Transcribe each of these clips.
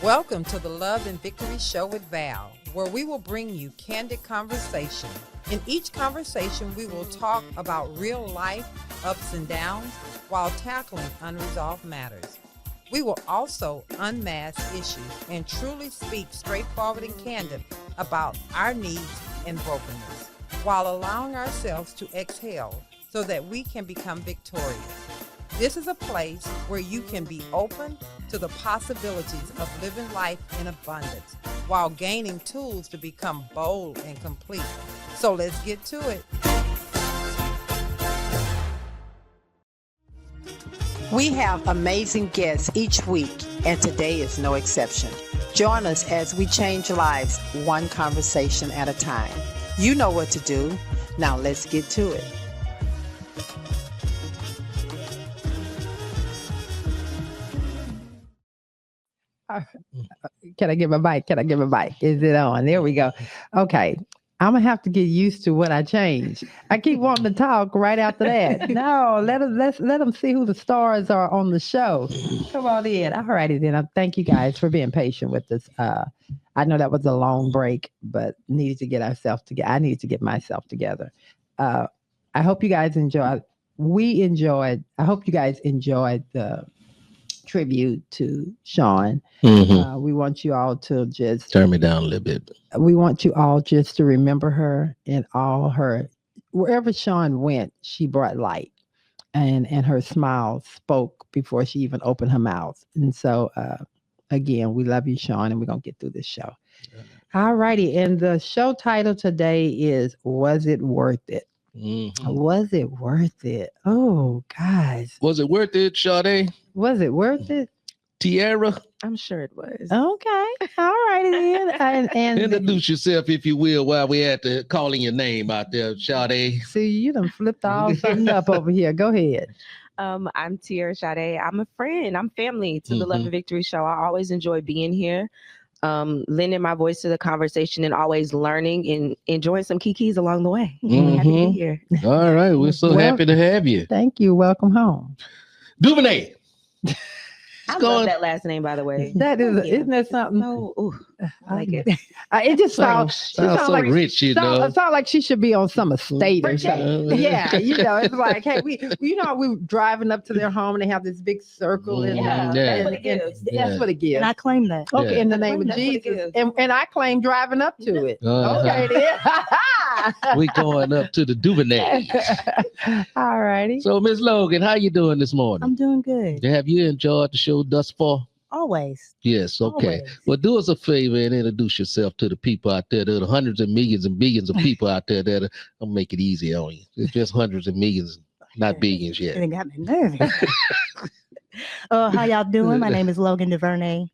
Welcome to the Love and Victory Show with Val, where we will bring you candid conversation. In each conversation, we will talk about real life ups and downs while tackling unresolved matters. We will also unmask issues and truly speak straightforward and candid about our needs and brokenness, while allowing ourselves to exhale so that we can become victorious. This is a place where you can be open to the possibilities of living life in abundance while gaining tools to become bold and complete. So let's get to it. We have amazing guests each week, and today is no exception. Join us as we change lives one conversation at a time. You know what to do. Now let's get to it. Can I get my mic? Is it on? There we go. Okay. I'm going to have to get used to what I changed. I keep wanting to talk right after that. No, let them see who the stars are on the show. Come on in. All righty then. Thank you guys for being patient with this. I know that was a long break, but needed to get ourselves together. I needed to get myself together. I hope you guys enjoyed. I hope you guys enjoyed the tribute to Shawn. Mm-hmm. We want you all to just turn me down a little bit. We want you all just to remember her and all her, wherever Shawn went, she brought light, and her smile spoke before she even opened her mouth. And so, again, we love you, Shawn, and we're going to get through this show. All righty. And the show title today is, Was It Worth It? Mm-hmm. Was it worth it? Oh, guys. Was it worth it, Sade? Was it worth it? Tierra? I'm sure it was. Okay. All righty then. And introduce yourself, if you will, while we're at the calling your name out there, Sade. See, you done flipped all something up over here. Go ahead. I'm Tierra Sade. I'm a friend. I'm family to the Love and Victory Show. I always enjoy being here, lending my voice to the conversation and always learning and enjoying some kikis along the way. Happy to be here. All right. We're so happy to have you. Thank you. Welcome home. Duvernay. I love that last name, by the way. That is, isn't that something? No, I like it. It just sounds so like, rich, you know. It sounds like she should be on some estate or something. Yeah, it's like, hey, we're driving up to their home and they have this big circle. And, that's what it gives. That's what it gives. And I claim that. Okay, in the name of Jesus. And I claim driving up to it. Okay, then. We going up to the Duvernay. All righty. So, Miss Logan, how you doing this morning? I'm doing good. Have you enjoyed the show thus far? Always. Yes, okay. Always. Well, do us a favor and introduce yourself to the people out there. There are hundreds of millions and billions of people out there that I'll make it easy on you. It's just hundreds of millions, not billions yet. It got me nervous. How y'all doing? My name is Logan Duvernay.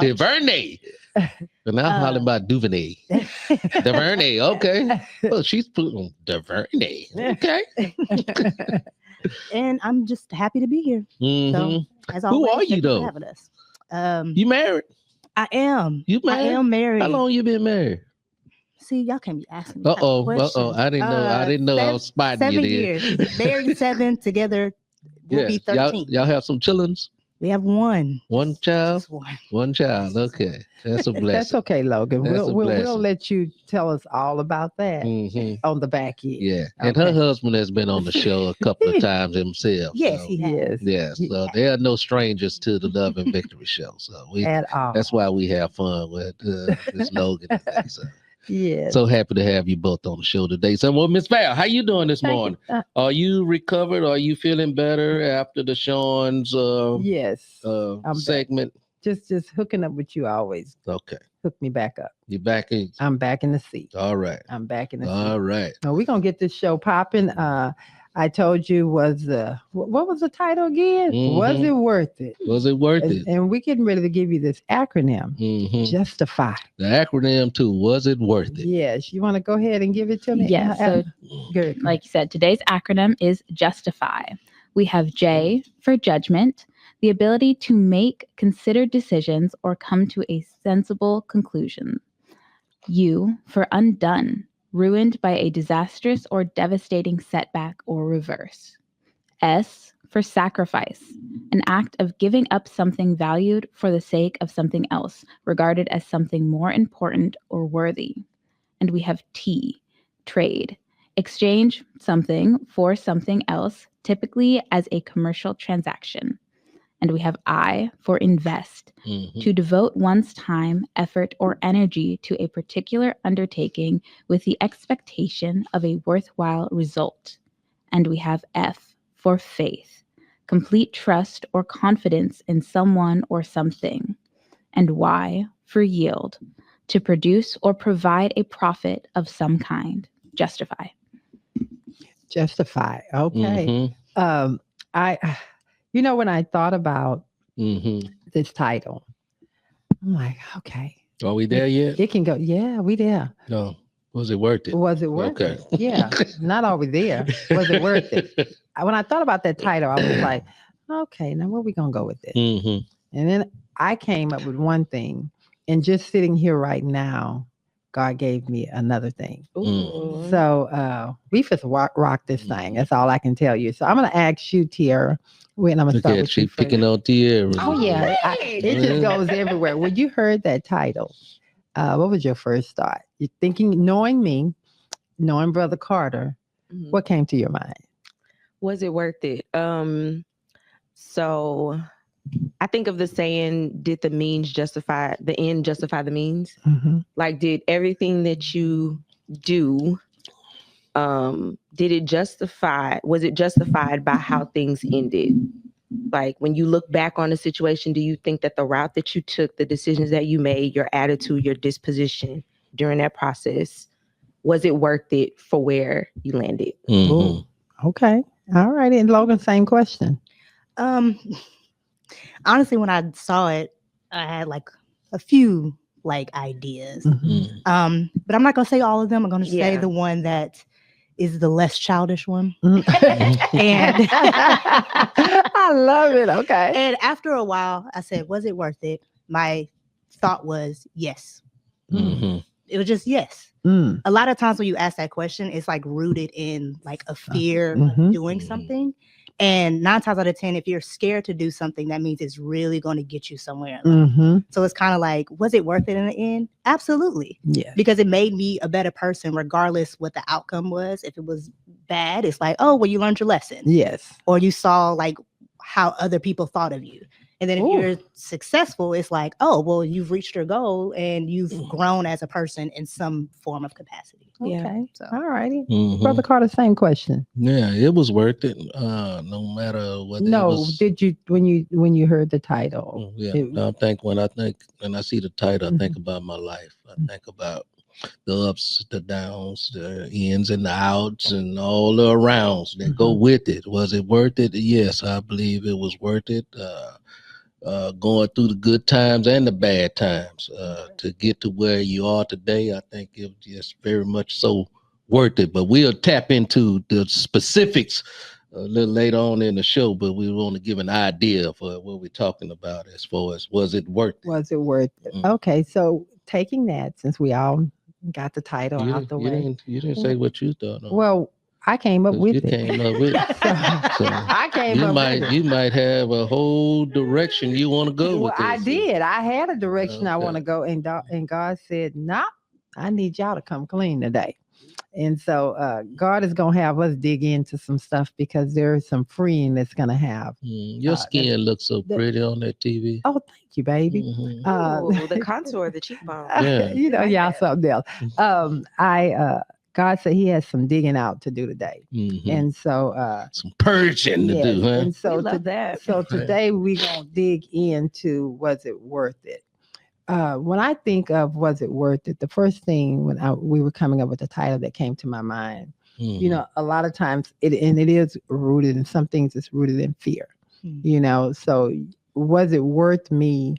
Duvernay. And I'm hollering about Duvernay. Duvernay, okay. Well, she's putting Duvernay. Okay. And I'm just happy to be here. So, as always, who are you though? Having us. You married? I am. You married? I am married. How long you been married? See, y'all can't be asking me. I didn't know I was spotting you there. 7 years. Married 7, together we'll be 13. Y'all have some chillins? We have one. One child? Just one. One child. Okay. That's a blessing. That's okay, Logan. We'll let you tell us all about that on the back end. Yeah. And her husband has been on the show a couple of times himself. Yes, so. he has. Yes. So they are no strangers to the Love and Victory show. So at all. That's why we have fun with Miss Logan today. So. Yeah. So happy to have you both on the show today. So, well, Miss Val, how you doing this morning? Are you recovered? Are you feeling better after the Shawn's segment? Just hooking up with you always. Okay. Hook me back up. You back in? I'm back in the seat. All right. I'm back in the seat. All right. Well, we're gonna get this show popping. I told you what was the title again? Was it worth it? Was it worth it? And we're getting ready to give you this acronym. Justify. The acronym too. Was it worth it? Yes. You want to go ahead and give it to me? Yeah. So, good. Like you said, today's acronym is justify. We have J for judgment, the ability to make considered decisions or come to a sensible conclusion. U for undone, ruined by a disastrous or devastating setback or reverse. S for sacrifice, an act of giving up something valued for the sake of something else, regarded as something more important or worthy. And we have T, trade, exchange something for something else, typically as a commercial transaction. And we have I for invest, to devote one's time, effort, or energy to a particular undertaking with the expectation of a worthwhile result. And we have F for faith, complete trust or confidence in someone or something. And Y for yield, to produce or provide a profit of some kind. Justify. Justify. Okay. When I thought about this title, I'm like, okay. Are we there yet? It can go. Yeah, we there. No. Was it worth it? Was it worth Okay. it? Yeah. Not are we there. Was it worth it? When I thought about that title, I was like, okay, now where are we going to go with this? And then I came up with one thing, and just sitting here right now, God gave me another thing. So we just rock this thing. That's all I can tell you. So I'm going to ask you, Tierra. And I'm going to start with you. She's picking on Tierra. Oh, yeah. It just goes everywhere. When you heard that title, what was your first thought? You're thinking, knowing me, knowing Brother Carter, what came to your mind? Was it worth it? So I think of the saying, did the end justify the means? Like, did everything that you do, was it justified by how things ended? Like, when you look back on the situation, do you think that the route that you took, the decisions that you made, your attitude, your disposition during that process, was it worth it for where you landed? Okay. All right. And Logan, same question. Honestly, when I saw it, I had like a few ideas. But I'm not gonna say all of them. I'm gonna say the one that is the less childish one. And I love it. Okay. And after a while, I said, was it worth it? My thought was yes. It was just yes. A lot of times when you ask that question, it's like rooted in like a fear of doing something. And 9 times out of 10, if you're scared to do something, that means it's really going to get you somewhere. So it's kind of like, was it worth it in the end? Absolutely. Yeah. Because it made me a better person, regardless what the outcome was. If it was bad, it's like, oh, well, you learned your lesson. Yes. Or you saw like how other people thought of you. And then if you're successful, it's like, oh, well, you've reached your goal and you've grown as a person in some form of capacity. Okay. So. All righty. Brother Carter, same question. Yeah, it was worth it. No matter what. Did you when you heard the title? When I see the title, I think about my life. I think about the ups, the downs, the ins and the outs, and all the arounds that go with it. Was it worth it? Yes, I believe it was worth it. Going through the good times and the bad times to get to where you are today, I think it was just very much so worth it. But we'll tap into the specifics a little later on in the show, but we want to give an idea for what we're talking about as far as was it worth it? Was it worth it? Okay, so taking that, since we all got the title out the way. You didn't say what you thought. No. Well, I came up with it. Came up with it. So I came up with it. You might have a whole direction you want to go with this. I did. I had a direction I want to go, and God said, "Nah, I need y'all to come clean today." And so God is going to have us dig into some stuff because there's some freeing that's going to have. Your skin looks so pretty on that TV. Oh, thank you, baby. The contour, the cheekbone. Y'all something else. God said he has some digging out to do today. And so some purging to do, huh? And so that. So today we're going to dig into, was it worth it? When I think of was it worth it, the first thing when we were coming up with the title that came to my mind, a lot of times it is rooted in some things, it's rooted in fear. So was it worth me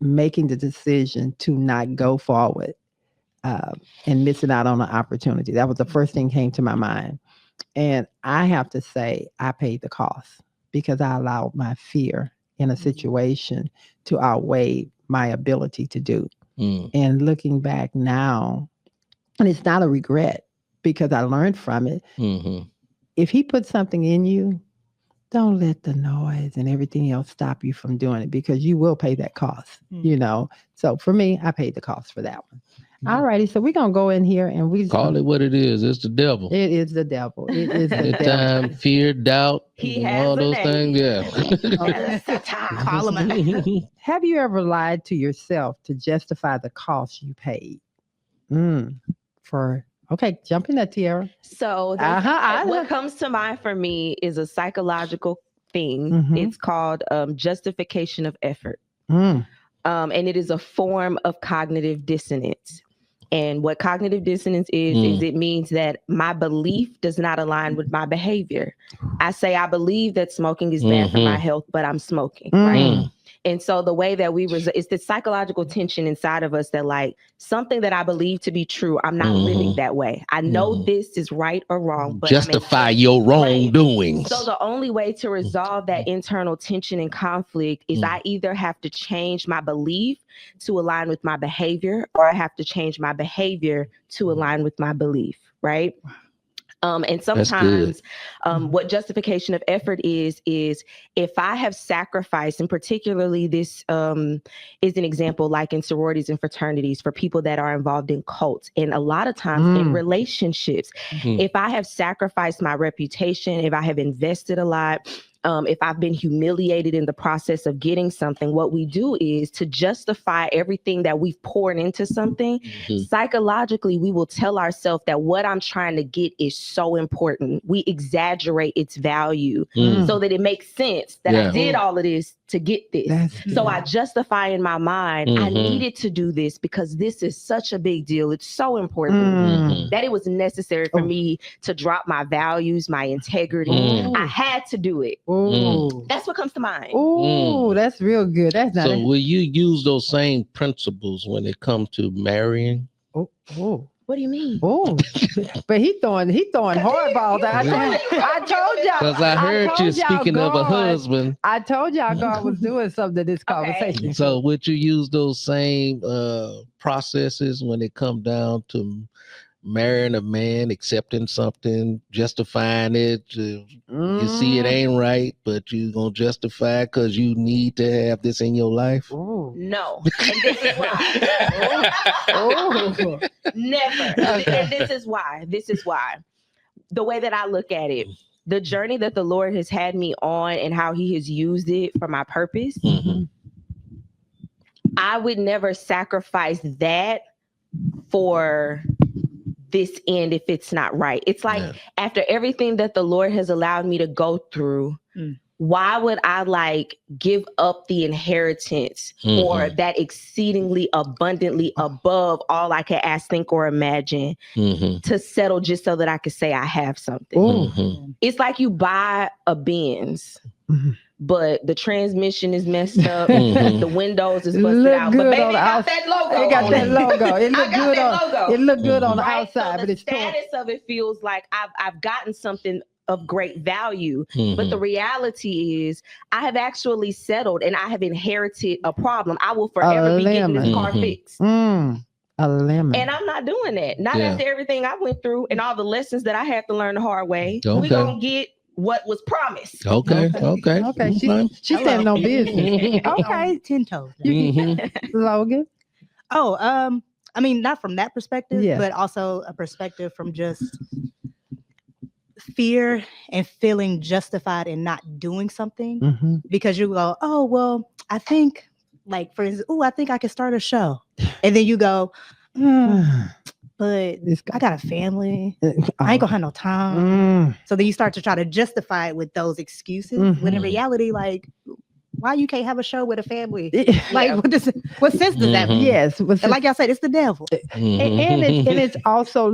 making the decision to not go forward and missing out on an opportunity? That was the first thing came to my mind. And I have to say I paid the cost because I allowed my fear in a situation to outweigh my ability to do. And looking back now, and it's not a regret because I learned from it. If he put something in you, don't let the noise and everything else stop you from doing it, because you will pay that cost, you know. So for me, I paid the cost for that one. All righty, so we're gonna go in here and we Call it what it is. It's the devil. It is the devil. It is the devil. Anytime fear, doubt, He and has all a those name. things. Yeah. Call him out. Have you ever lied to yourself to justify the cost you paid? Okay, jump in that, Tierra. So what comes to mind for me is a psychological thing. It's called justification of effort. And it is a form of cognitive dissonance. And what cognitive dissonance is it means that my belief does not align with my behavior. I say I believe that smoking is bad for my health, but I'm smoking, right? And so the way that it's the psychological tension inside of us that, like, something that I believe to be true, I'm not living that way. I know this is right or wrong, but justify your wrongdoings. So the only way to resolve that internal tension and conflict is I either have to change my belief to align with my behavior, or I have to change my behavior to align with my belief, right? And sometimes what justification of effort is if I have sacrificed, and particularly this is an example like in sororities and fraternities for people that are involved in cults, and a lot of times in relationships, if I have sacrificed my reputation, if I have invested a lot, if I've been humiliated in the process of getting something, what we do is to justify everything that we've poured into something. Psychologically, we will tell ourselves that what I'm trying to get is so important. We exaggerate its value so that it makes sense that I did all of this to get this. So I justify in my mind, I needed to do this because this is such a big deal. It's so important that it was necessary for me to drop my values, my integrity. I had to do it. That's what comes to mind. That's real good. That's not so will you use those same principles when it comes to marrying? What do you mean? But he throwing hardballs out. I told y'all. Because I heard you speaking of a husband. I told y'all God was doing something to this conversation. So would you use those same processes when it comes down to marrying a man, accepting something, justifying it? You see it ain't right, but you gonna justify it because you need to have this in your life? No. And this is why. Never. And this is why. The way that I look at it, the journey that the Lord has had me on and how he has used it for my purpose, I would never sacrifice that for this end if it's not right. It's like after everything that the Lord has allowed me to go through, why would I like give up the inheritance or that exceedingly abundantly above all I could ask, think, or imagine to settle just so that I could say I have something? It's like you buy a Benz, but the transmission is messed up, the windows is busted out, but baby, it got that logo. It got that logo. It looked good logo. It looked good on the right? outside, so but the it's status of it feels like I've gotten something of great value, but the reality is I have actually settled and I have inherited a problem. I will forever be getting this car fixed. A lemon. And I'm not doing that. Not after everything I went through and all the lessons that I had to learn the hard way. We're gonna get what was promised. Okay. She's standing on business. Okay, 10 toes. Logan. I mean, not from that perspective, but also a perspective from just fear and feeling justified in not doing something because you go, oh, well, I think, like, for instance, I think I could start a show. And then you go, but I got a family. I ain't gonna have no time. So then you start to try to justify it with those excuses. When in reality, like, why you can't have a show with a family? Like, what sense does that make? Yes. And like I said, it's the devil. And it's also,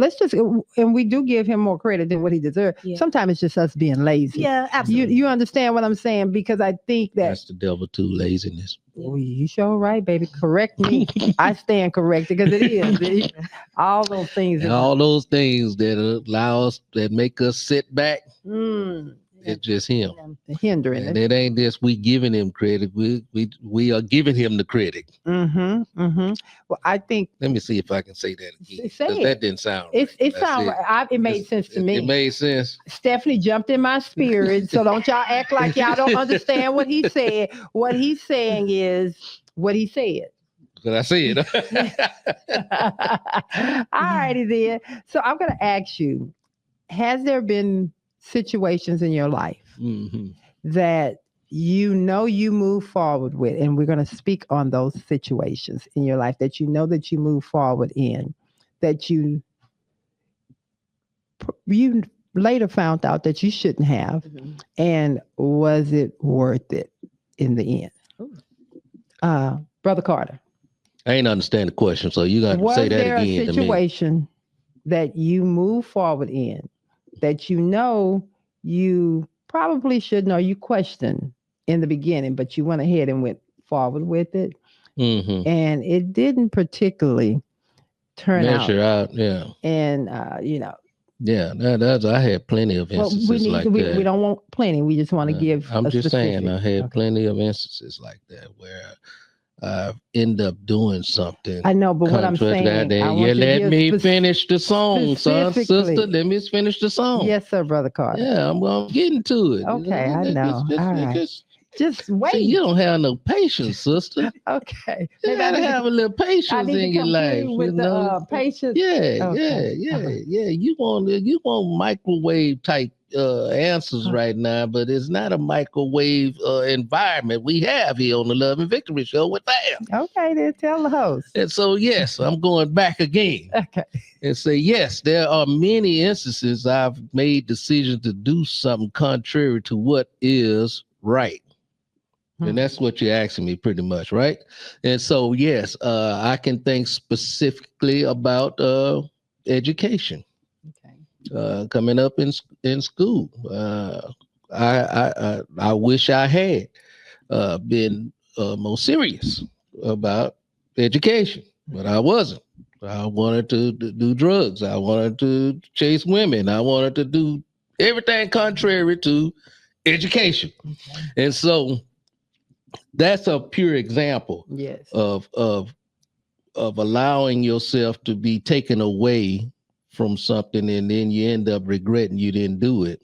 and we do give him more credit than what he deserves. Sometimes it's just us being lazy. Yeah, absolutely. You understand what I'm saying? Because I think that's the devil too, laziness. You sure right, baby. Correct me. I stand corrected because it is. All those things. And all those things that allow us, that make us sit back. It's just him. hindering And it. it ain't just we giving him credit. We are giving him the credit. Well, I think Let me see if I can say that again. Say Because it. that didn't sound it right. sounds right. It made sense to me. It made sense. Stephanie jumped in my spirit, so don't y'all act like y'all don't understand what he said. What he's saying is what he said. But I see it. All righty then. So I'm going to ask you, has there been situations in your life that you move forward with, and we're going to speak on those situations in your life that you move forward in, that you later found out that you shouldn't have, and was it worth it in the end? Brother Carter. I ain't understand the question, so you got to say that again to me. Was there a situation that you move forward in that you probably shouldn't, or you questioned in the beginning, but you went ahead and went forward with it, and it didn't particularly turn out? Yeah. And Yeah, that's I had plenty of instances like that. We don't want plenty. We just want to give. I'm just specific. saying, I had plenty of instances like that where I end up doing something. I know, but what I'm saying, let me finish the song, son, sister. Let me finish the song. Yes, sir, Brother Carter. Yeah, I'm getting to it. Okay, I know. All right. Just wait. See, you don't have no patience, sister. Okay. You gotta have a little patience in your life. With the patience. Yeah. You want microwave type answers right now, but it's not a microwave environment we have here on the Love and Victory Show with Val. Okay, then tell the host. And so, yes, I'm going back again. Okay. And say, yes, there are many instances I've made decisions to do something contrary to what is right. And that's what you're asking me pretty much, right? And so, yes, I can think specifically about education. Okay. Coming up in school. I wish I had been more serious about education, but I wasn't. I wanted to do drugs. I wanted to chase women. I wanted to do everything contrary to education. Okay. And so that's a pure example of allowing yourself to be taken away from something, and then you end up regretting you didn't do it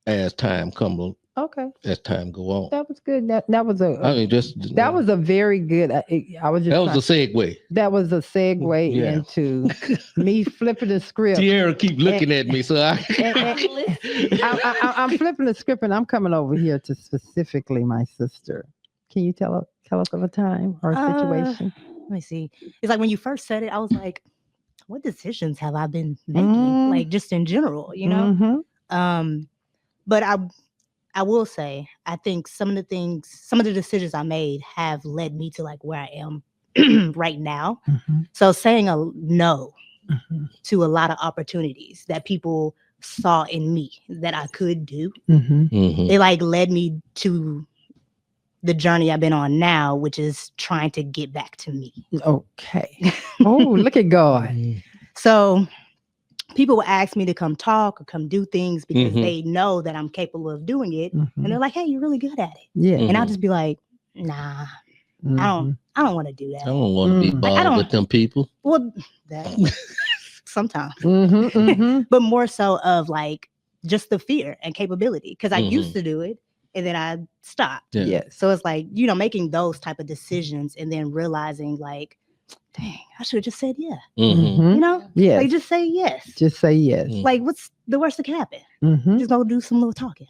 as time comes. Okay. As time go on. That was good. That was a. I mean, that was a very good. I was just. That was a segue. That was a segue into me flipping the script. Tierra keep looking at me, so I'm flipping the script, and I'm coming over here to specifically my sister. Can you tell us of a time or a situation? Let me see. It's like when you first said it, I was like, "What decisions have I been making? Like just in general, you know?" But I will say, I think some of the decisions I made have led me to like where I am right now. So saying a no to a lot of opportunities that people saw in me that I could do, it like led me to the journey I've been on now, which is trying to get back to me. Okay. Oh, look at God. So people will ask me to come talk or come do things because they know that I'm capable of doing it. And they're like, "Hey, you're really good at it." Yeah. And I'll just be like, "Nah, I don't want to do that. I don't want to be bothered with them people." Well, that sometimes. But more so of like just the fear and capability. Because I used to do it and then I stopped. Yeah. So it's like, making those type of decisions and then realizing like, dang, I should have just said yeah. Yeah. Like just say yes. Just say yes. Like what's the worst that can happen? Just go do some little talking.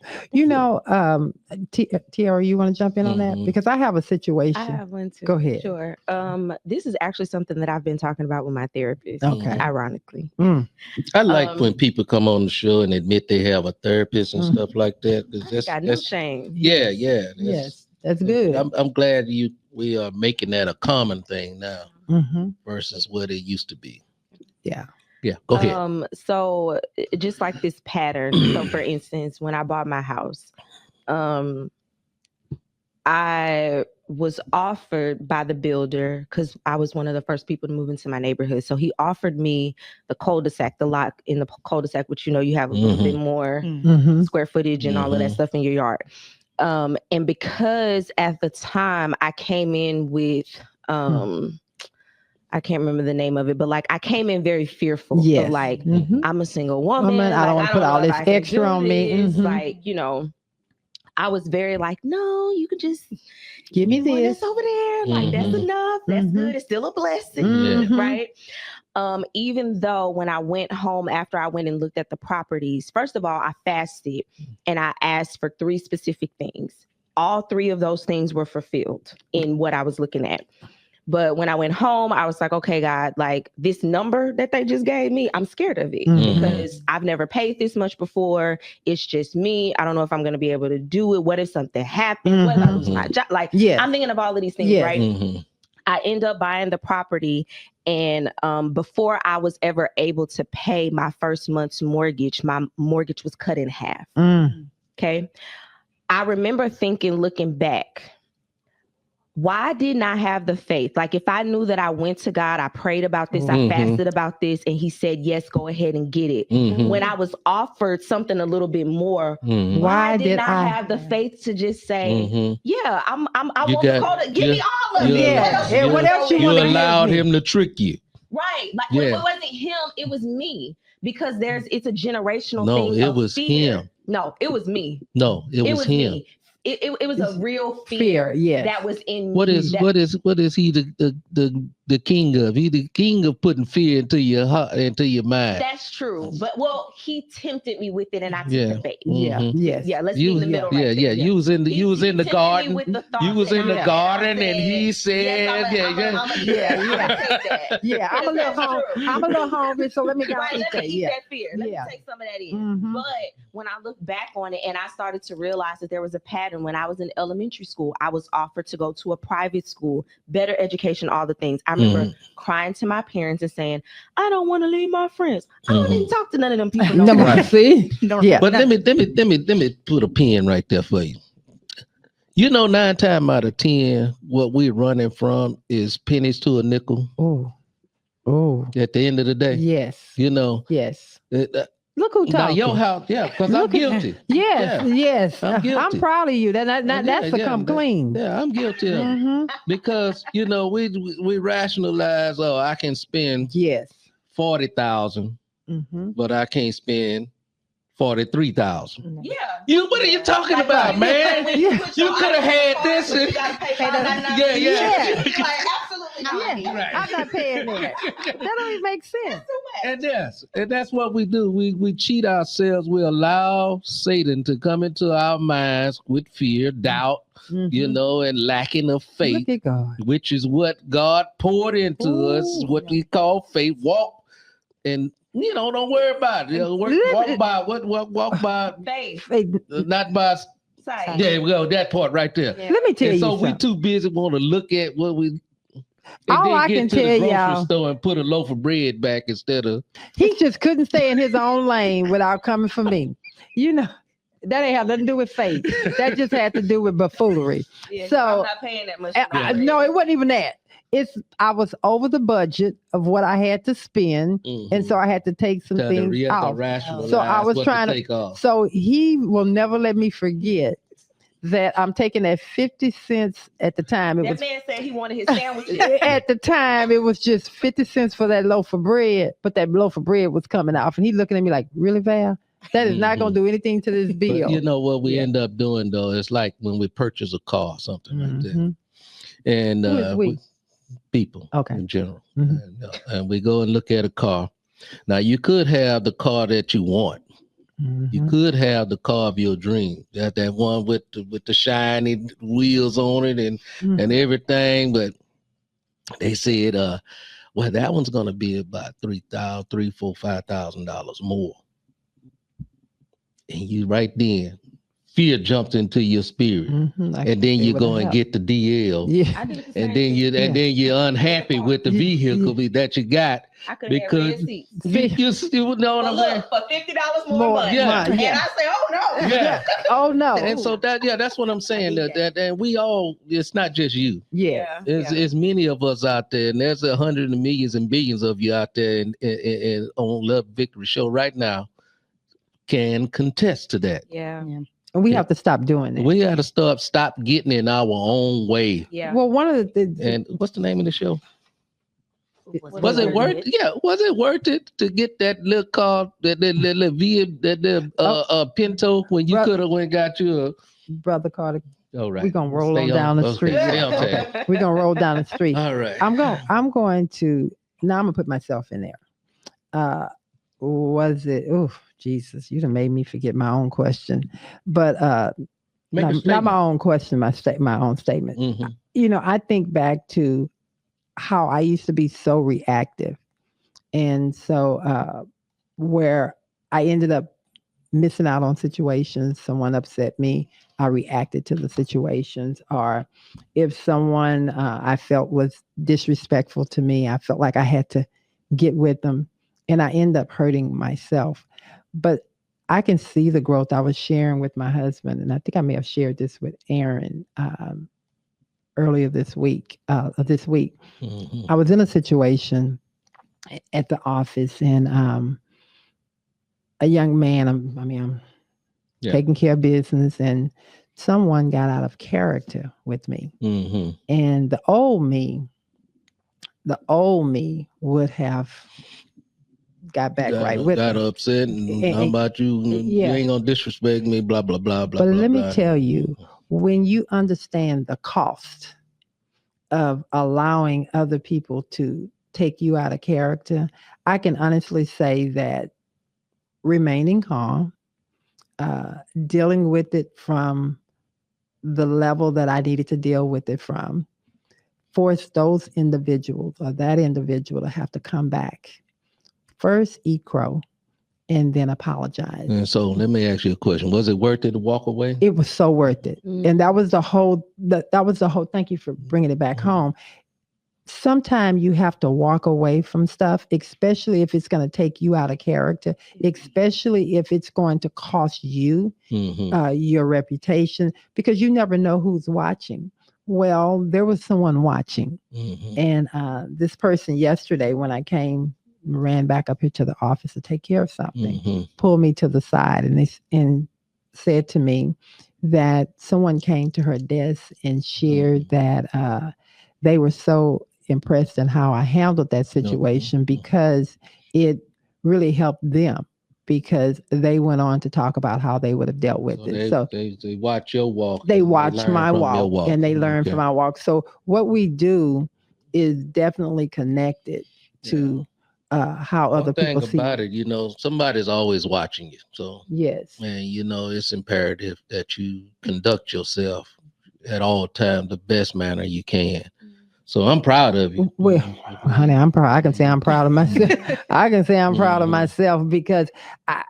Tierra, you want to jump in on that? Because I have a situation. I have one too. Go ahead. Sure. This is actually something that I've been talking about with my therapist. Okay. Ironically. I like when people come on the show and admit they have a therapist and stuff like that. Got no shame. Yeah. Yes. That's good. I'm glad we are making that a common thing now versus what it used to be. Yeah. Yeah. Go ahead. So just like this pattern. So for instance, when I bought my house, I was offered by the builder, because I was one of the first people to move into my neighborhood. So he offered me the cul-de-sac, the lot in the cul-de-sac, which, you know, you have a little bit more square footage and all of that stuff in your yard. And because at the time I came in with, I can't remember the name of it, but like I came in very fearful of like, I'm a single woman. I don't want to put all this extra on me. Like, you know, I was very like, no, you can just give me this over there. Like, that's enough. That's good. It's still a blessing. Right. Even though when I went home after I went and looked at the properties, first of all, I fasted and I asked for 3 specific things. All 3 of those things were fulfilled in what I was looking at. But when I went home, I was like, okay, God, like this number that they just gave me, I'm scared of it because I've never paid this much before. It's just me. I don't know if I'm going to be able to do it. What if something happens? What if I lose my job? Like, I'm thinking of all of these things, right? I end up buying the property. And before I was ever able to pay my first month's mortgage, my mortgage was cut in half. Okay. I remember thinking, looking back, why didn't I have the faith? Like, if I knew that I went to God, I prayed about this, I fasted about this, and he said, yes, go ahead and get it. When I was offered something a little bit more, why did I have the faith to just say, yeah, I want the quota. Give me all of it. What else you allowed him to trick you. Right. Like, it wasn't him, it was me. Because it's a generational thing. No, it was fear. him. No, it was me. No, it was him. Me. It was a real fear that was in me. What is he the king of? He the king of putting fear into your heart, into your mind. That's true. But he tempted me with it, and I took the bait. Let's be in the middle. You was in the garden. You was in the garden, and he said, I'm a little hungry, so let me go eat that. Eat that fear. Let me take some of that in. But when I look back on it, and I started to realize that there was a pattern. When I was in elementary school, I was offered to go to a private school, better education, all the things. I remember crying to my parents and saying, I don't want to leave my friends. I don't even talk to none of them people. No more. See? But let me put a pin right there for you. You know, 9 times out of 10, what we're running from is pennies to a nickel. Oh. At the end of the day. Yes. You know. Yes. Look who talking. Your house, because I'm guilty. Yes. I'm guilty. I'm proud of you. That's to come clean. Yeah, I'm guilty of it. Because, you know, we rationalize, I can spend 40,000, but I can't spend 43,000. Yeah. What are you talking about, man? You could have had this. Like, absolutely not. Right. I'm not paying that. That don't even make sense. And that's what we do. We cheat ourselves. We allow Satan to come into our minds with fear, doubt, you know, and lacking of faith, which is what God poured into us, what we call faith. Walk and, you know, don't worry about it. You know, walk by faith, not by sight. There we go. That part right there. Yeah. Let me tell you. So something. we too busy want to look at what we. All I can tell y'all, the grocery store and put a loaf of bread back instead of. He just couldn't stay in his own lane without coming for me. You know, that ain't have nothing to do with faith. That just had to do with buffoonery. Yeah, so I'm not paying that much. No, it wasn't even that. I was over the budget of what I had to spend, and so I had to take some things off. So I was trying to take off. So he will never let me forget that I'm taking that 50 cents at the time. That man said he wanted his sandwiches. At the time, it was just 50 cents for that loaf of bread, but that loaf of bread was coming off, and he looking at me like, "Really, Val? That is not going to do anything to this bill." But you know what we end up doing though? It's like when we purchase a car, or something like that, and people in general, and we go and look at a car. Now you could have the car that you want. You could have the car of your dream, that one with the shiny wheels on it and everything. But they said, well, that one's gonna be about $5,000 more. And you right then fear jumps into your spirit, and then you go and get the DL, Yeah. I do the and same then thing. you're unhappy with the vehicle that you got I could have because red seats. you know what I'm saying? For $50 more a month. Yeah. And I say, oh no. Yeah. Oh no. And so that's what I'm saying. That and we all, it's not just you. Yeah. There's many of us out there, and there's hundreds of millions and billions of you out there and on Love Victory Show right now can contest to that. Yeah. And we have to stop doing that. We got to stop getting in our own way. Yeah. Well, one of the things. And what's the name of the show? Was it worth it? Yeah, was it worth it to get that little car, that little Pinto when you could have went and got you a Brother Carter? All right. We're gonna roll on down the street. Stay on task. We're gonna roll down the street. All right. I'm going to now I'm gonna put myself in there. Was it Jesus, you done made me forget my own question. But not my own question, my own statement. Mm-hmm. You know, I think back to how I used to be so reactive. And so where I ended up missing out on situations, someone upset me, I reacted to the situations. Or if someone I felt was disrespectful to me, I felt like I had to get with them, and I end up hurting myself. But I can see the growth. I was sharing with my husband, and I think I may have shared this with Aaron earlier this week. Mm-hmm. I was in a situation at the office, and a young man, I'm taking care of business, and someone got out of character with me. Mm-hmm. And the old me would have got back right with got me. upset and how about you? You ain't gonna disrespect me, blah blah blah blah. But blah, let me blah. tell you, when you understand the cost of allowing other people to take you out of character, I can honestly say that remaining calm, dealing with it from the level that I needed to deal with it from, forced those individuals or that individual to have to come back. First, eat crow, and then apologize. And so let me ask you a question. Was it worth it to walk away? It was so worth it. And that was the whole, thank you for bringing it back home. Sometimes you have to walk away from stuff, especially if it's going to take you out of character, especially if it's going to cost you your reputation, because you never know who's watching. Well, there was someone watching. And this person yesterday, when I ran back up here to the office to take care of something, pulled me to the side and said to me that someone came to her desk and shared that they were so impressed in how I handled that situation because it really helped them, because they went on to talk about how they would have dealt with it. So they watch your walk. They watch my walk and they learn from my walk. So what we do is definitely connected to how other people see about it. You know, somebody's always watching you. So yes, and you know, it's imperative that you conduct yourself at all times the best manner you can. So I'm proud of you. Well, honey, I'm proud. I can say I'm proud of myself. I can say I'm proud of myself because I'm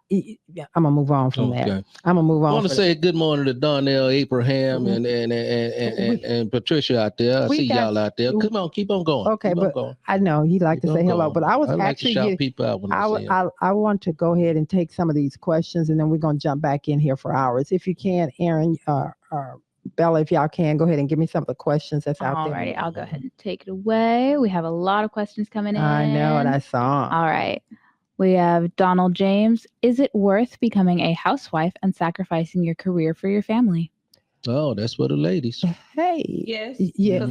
gonna move on from that. I'm gonna move on. I want to say good morning to Donnell, Abraham, and Patricia out there. I see y'all out there. Come on, keep on going. Okay, but I know he like to say hello, but I was actually shout people out when I want to go ahead and take some of these questions, and then we're gonna jump back in here for hours. If you can, Aaron, Bella, if y'all can, go ahead and give me some of the questions that's out there. All right, I'll go ahead and take it away. We have a lot of questions coming in. I know, and I saw. All right. We have Donald James. Is it worth becoming a housewife and sacrificing your career for your family? Oh, that's for the ladies. Hey. Yes. Yeah.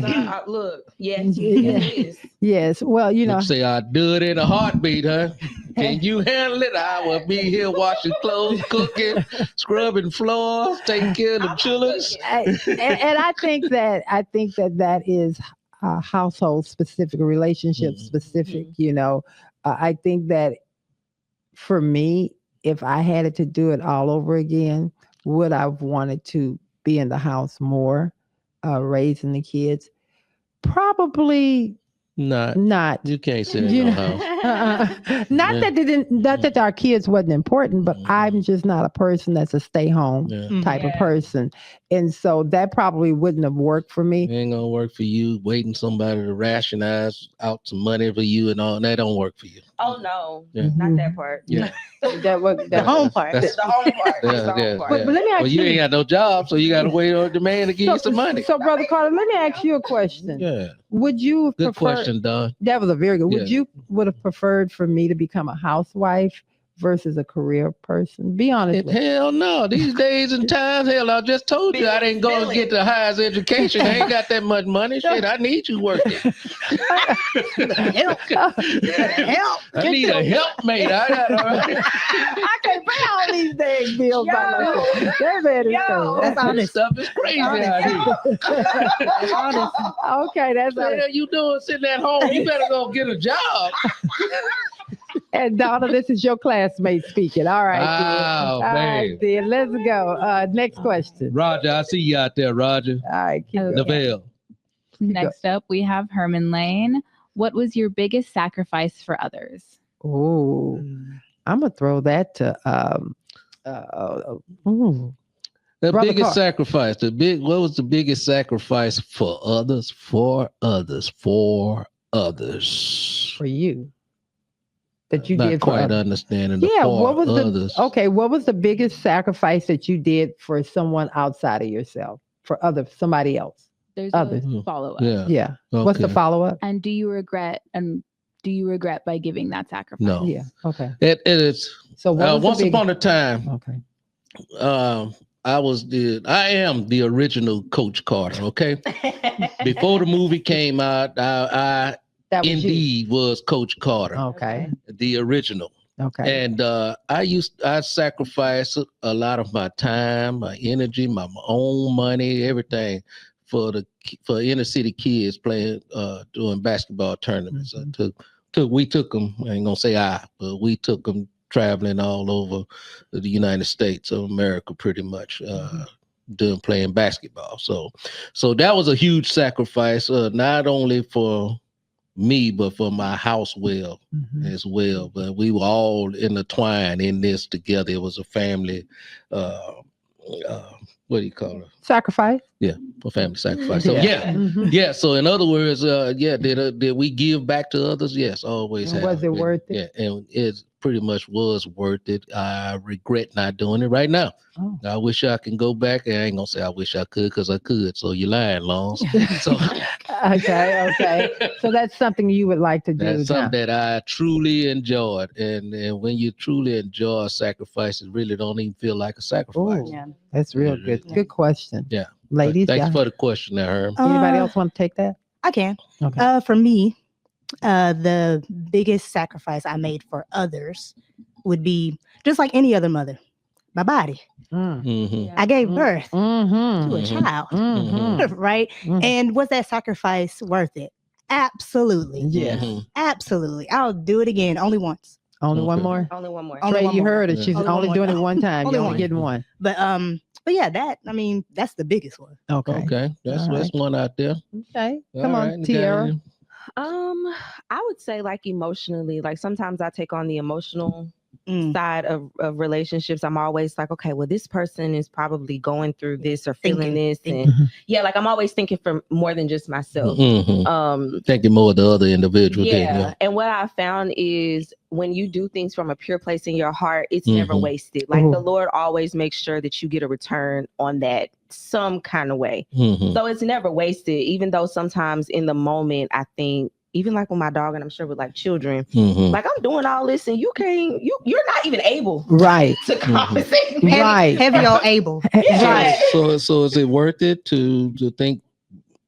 Look. Yes. It is. Yes. Well, you know. Say I do it in a heartbeat, huh? Can you handle it? I will be here washing clothes, cooking, scrubbing floors, taking care of the children. And I think that is household specific, relationship specific. You know, I think that for me, if I had it to do it all over again, would I have wanted to be in the house more, raising the kids? Probably not You can't sit in You no know- house. not that they didn't, not that our kids wasn't important, but I'm just not a person that's a stay home Yeah. type of Yeah. person, and so that probably wouldn't have worked for It me. ain't gonna work for you. Waiting somebody to rationalize out some money for you and all that don't work for you. Oh no, Yeah. not that part. Yeah. That was The home part. That's- The home part. Yeah, It's the home yeah, part. yeah. But let me ask Well, you you- ain't got no job, so you got to wait on the man to give you some money. So, Brother Carter, let me ask you a question. Yeah, Would you have good preferred? question, Don. That was a very good. Would Yeah. you would have preferred for me to become a housewife versus a career person? Be honest with me. Hell no. These days and times, hell, I just told you I didn't go and get the highest education. I ain't got that much money. Shit, I need you working. Help. Help. I need a helpmate. I got I can't pay all these dang bills by myself. That man is Yo. That's this honest. stuff is crazy out here. That's honest. Okay, that's What the all. hell you doing sitting at home? You better go get a job. And Donna, this is your classmate speaking. All right, dear. Oh, All right, man. dear. Let's go. Next question. Roger, I see you out there, Roger. All right, keep Okay. going. Lavelle. Next up, we have Herman Lane. What was your biggest sacrifice for others? Oh, I'm gonna throw that to ooh. The Brother biggest Carr. sacrifice. What was the biggest sacrifice for others? For others. For others. For you that you Not did for quite others. understanding the Yeah, for what was others. the okay? What was the biggest sacrifice that you did for someone outside of yourself, for somebody else? There's Others. a follow-up. Yeah. Yeah. What's the okay. follow up? And do you regret by giving that sacrifice? No. Yeah. Okay. It is. So what was the Once big- upon a time, Okay. I am the original Coach Carter. Okay. Before the movie came out, I That was you. indeed was Coach Carter, Okay. the original. Okay. And I sacrificed a lot of my time, my energy, my own money, everything for inner city kids playing doing basketball tournaments. We took them. I ain't gonna say but we took them traveling all over the United States of America, pretty much. Doing playing basketball. So that was a huge sacrifice, not only for me, but for my house as well. But we were all intertwined in this together. It was a family, what do you call it? Sacrifice. A family sacrifice. So Mhm. yeah. So in other words, did we give back to others? Yes, always have. Was it worth it? Yeah, and it pretty much was worth it. I regret not doing it right now. Oh. I wish I can go back. I ain't gonna say I wish I could, because I could. So you're lying, Longs. So Okay. So that's something you would like to do. that's now. something that I truly enjoyed. And when you truly enjoy a sacrifice, it really don't even feel like a sacrifice. Ooh, Yeah. that's real Yeah, good. yeah. Good question. Yeah. Ladies, Thanks yeah. for the question there, Herm. Anybody Uh, else want to take that? I can. Okay. For me, the biggest sacrifice I made for others would be just like any other mother, my body. Mm. Mhm. I gave Mm. birth Mm-hmm. to a Mhm. child, Mm-hmm. right? Mhm. And was that sacrifice worth it? Absolutely. Yes. Mhm. Absolutely. I'll do it again, only once. Only one Okay. more. Only one more. Only Trey, one you more. heard it. Yeah. She's Only only, one doing more. it one time. Only You're only one. getting one. But yeah, that's the biggest one. Okay. Okay. That's All that's one out there. Okay. All Come right, on, you got Tierra. any? I would say like emotionally, like sometimes I take on the emotional Mm. side of relationships. I'm always like, okay, well, this person is probably going through this or feeling this. thinking. And yeah, like I'm always thinking for more than just myself. Mhm. Thinking more of the other individual. Yeah. And what I found is when you do things from a pure place in your heart, it's never Mhm. wasted. Like the Ooh. Lord always makes sure that you get a return on that some kind of way. Mhm. So it's never wasted, even though sometimes in the moment, I think, even like with my dog, and I'm sure with like children, Mhm. like I'm doing all this and you're not even able Right. to compensate me. Right. Heavy on Abel. Right. So is it worth it to think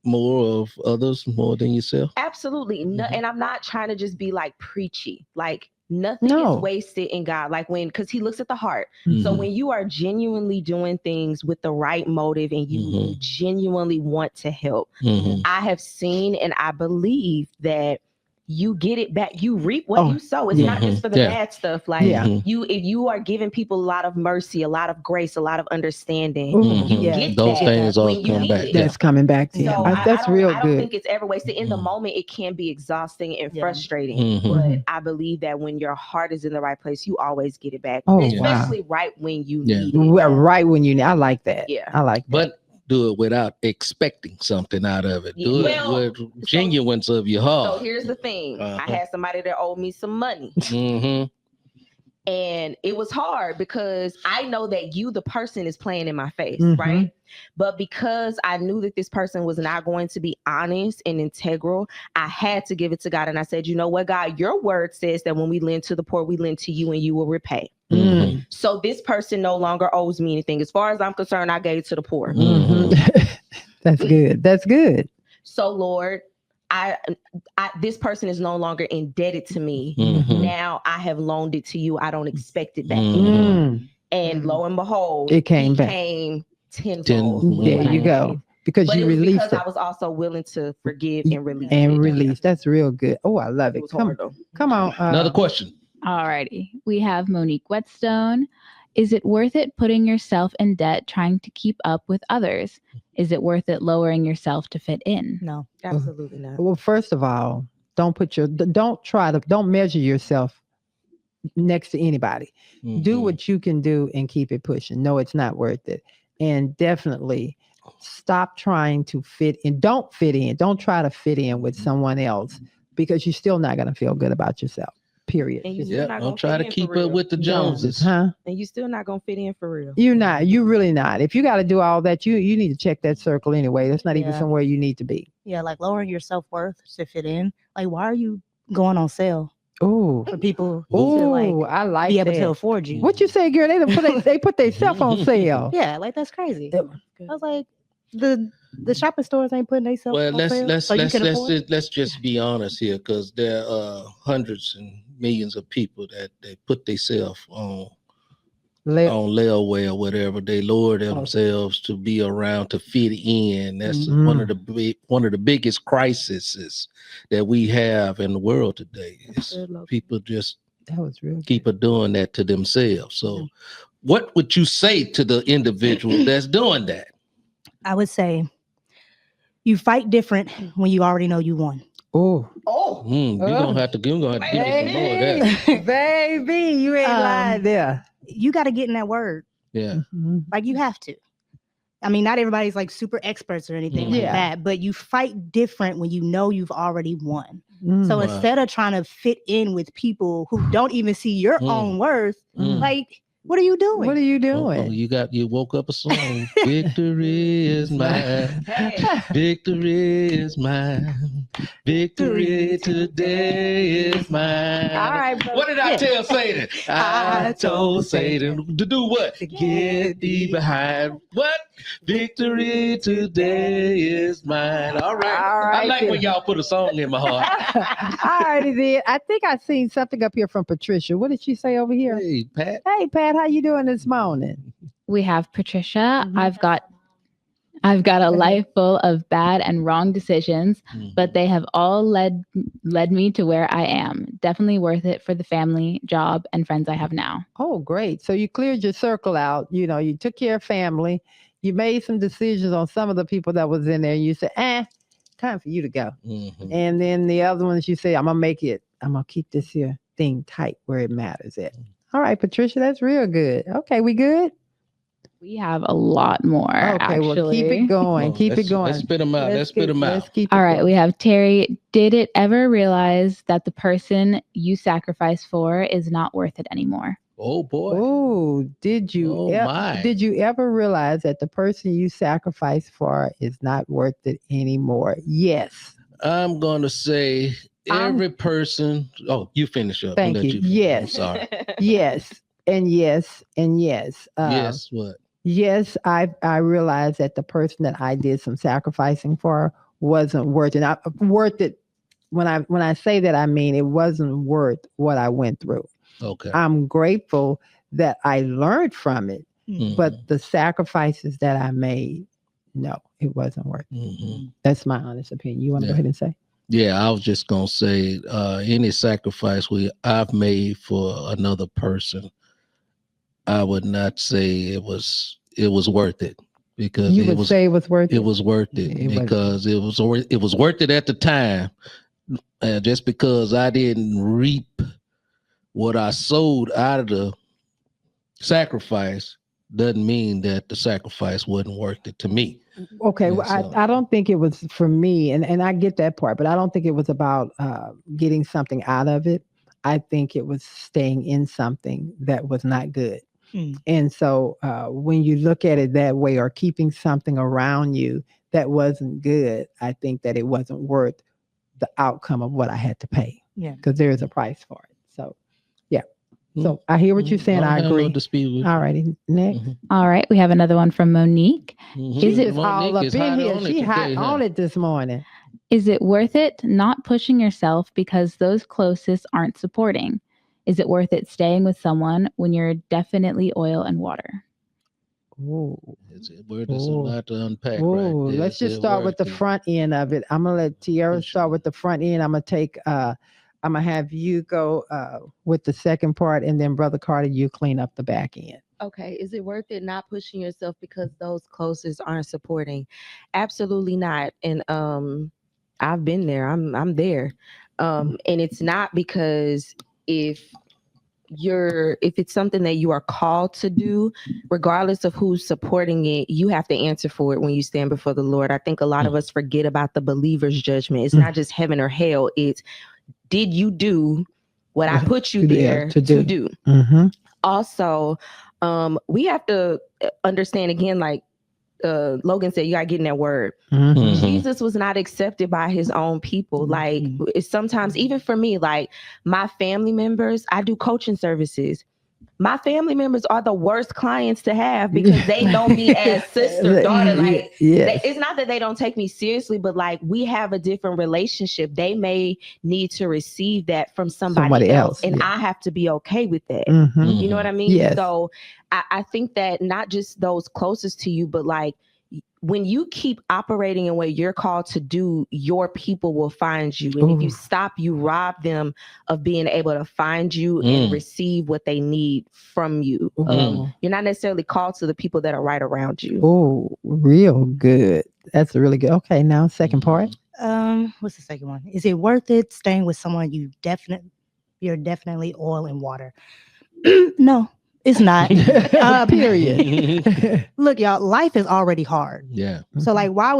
more of others more than yourself? Absolutely. No, Mhm. and I'm not trying to just be like preachy. Like nothing No. is wasted in God. Like because he looks at the heart. So Mhm. when you are genuinely doing things with the right motive and you genuinely want to help, Mhm. I have seen and I believe that you get it back. You reap what you sow. It's not just for the bad stuff. Like if you are giving people a lot of mercy, a lot of grace, a lot of understanding, you get those that things all when you come need back. it. That's coming back to you. So That's real I good. don't think it's ever wasted. In the moment, it can be exhausting and frustrating. But I believe that when your heart is in the right place, you always get it back. Especially right when you need it. Right when you need. I like that. Yeah. I like that. But do it without expecting something out of it. Do it with genuineness of your heart. So here's the thing. I had somebody that owed me some money. And it was hard because I know that you, the person, is playing in my face, right? But because I knew that this person was not going to be honest and integral, I had to give it to God. And I said, you know what, God, your word says that when we lend to the poor, we lend to you and you will repay. So this person no longer owes me anything. As far as I'm concerned, I gave to the poor. That's good. That's good. So Lord, this person is no longer indebted to me. Now I have loaned it to you. I don't expect it back. And lo and behold, it came back. Tenfold. There you go. Because but you it was released because it. I was also willing to forgive and release. Release. That's real good. Oh, I love it. Come on. Another question. Alrighty. We have Monique Whetstone. Is it worth it putting yourself in debt trying to keep up with others? Is it worth it lowering yourself to fit in? No, absolutely not. Well, first of all, don't measure yourself next to anybody. Do what you can do and keep it pushing. No, it's not worth it. And definitely stop trying to fit in. Don't fit in. Don't try to fit in with someone else because you're still not going to feel good about yourself. Period. Don't try to keep up with the Joneses. Huh? And you're still not going to fit in for real. You're not. You're really not. If you got to do all that, you need to check that circle anyway. That's not even somewhere you need to be. Yeah, like lowering your self-worth to fit in. Like, why are you going on sale? Oh, for people to I like be able that. to afford you. What you say, girl? They put their self on sale. Yeah, like that's crazy. I was like, the shopping stores ain't putting themselves on sale. Let's just be honest here, because there are hundreds and millions of people that they put themselves on layaway or whatever. They lower themselves to be around to fit in. That's one of the biggest crises that we have in the world today. People just keep doing that to themselves. So, what would you say to the individual that's doing that? I would say you fight different when you already know you won. You're gonna have to give us some more of that. Baby, you ain't lying there. You got to get in that word. Yeah. Like you have to. I mean, not everybody's like super experts or anything like that, but you fight different when you know you've already won. So instead of trying to fit in with people who don't even see your own worth, like, what are you doing? What are you doing? You woke up a song. Victory is mine. Victory is mine. Victory today is mine. All right, bro. What did I tell Satan? I told Satan to do what? To get thee behind. What? Victory today is mine. All right. I like when y'all put a song in my heart. I already did. I think I seen something up here from Patricia. What did she say over here? Hey, Pat. Hey, Pat, how you doing this morning? We have Patricia. I've got a life full of bad and wrong decisions, but they have all led me to where I am. Definitely worth it for the family, job, and friends I have now. Oh, great. So you cleared your circle out. You took care of family. You made some decisions on some of the people that was in there. You said, time for you to go. And then the other ones, you say, I'm going to keep this here thing tight where it matters at. All right, Patricia, that's real good. Okay, we good? We have a lot more, actually. Well, keep it going. Let's spit them out. Let's spit them out. All right, we have Terry. Did it ever realize that the person you sacrifice for is not worth it anymore? Oh, boy. Oh, did you ever realize that the person you sacrifice for is not worth it anymore? Yes. I'm going to say every person. Oh, you finish up. Thank you. Yes. I'm sorry. Yes. And yes. And yes. Yes. What? Yes, I realized that the person that I did some sacrificing for wasn't worth it. Worth it. When I say that, I mean it wasn't worth what I went through. Okay. I'm grateful that I learned from it, but the sacrifices that I made, no, it wasn't worth it. That's my honest opinion. You want to go ahead and say? Yeah, I was just gonna say, any sacrifice I've made for another person, I would not say it was worth it, because You would say it was worth it. it was worth it because it was worth it at the time. Just because I didn't reap what I sowed out of the sacrifice doesn't mean that the sacrifice wasn't worth it to me. Okay, well, So- I don't think it was for me, and I get that part, but I don't think it was about getting something out of it. I think it was staying in something that was not good. And so when you look at it that way, or keeping something around you that wasn't good, I think that it wasn't worth the outcome of what I had to pay. Yeah. Because there is a price for it. So, yeah. So I hear what you're saying. I agree. All righty. Next. All right. We have another one from Monique. Is it all up in here? She hot on it this morning. Is it worth it not pushing yourself because those closest aren't supporting? Is it worth it staying with someone when you're definitely oil and water? Ooh. There's a lot to unpack. Ooh, Right there. let's just start with the front end of it. I'm gonna let Tierra start with the front end. I'm gonna have you go with the second part, and then Brother Carter, you clean up the back end. Okay, is it worth it not pushing yourself because those closest aren't supporting? Absolutely not. And I've been there. I'm there. And it's not because if it's something that you are called to do, regardless of who's supporting it, you have to answer for it when you stand before the Lord. I think a lot of us forget about the believer's judgment. It's not just heaven or hell. It's, did you do what I put you there to do? Also, we have to understand, again, like Logan said, you got to get in that word. Jesus was not accepted by his own people. Like, it's sometimes, even for me, like my family members, I do coaching services. My family members are the worst clients to have because they know me as sister, daughter. Like, it's not that they don't take me seriously, but like, we have a different relationship. They may need to receive that from somebody else, and I have to be okay with that. You know what I mean? Yes. So I think that not just those closest to you, but like, when you keep operating in what you're called to do, your people will find you. And if you stop, you rob them of being able to find you and receive what they need from you. You're not necessarily called to the people that are right around you. Oh, real good. That's really good. Okay, now second part. What's the second one? Is it worth it staying with someone you're definitely oil and water? No. It's not. Period. Look, y'all, life is already hard. Yeah. So like, why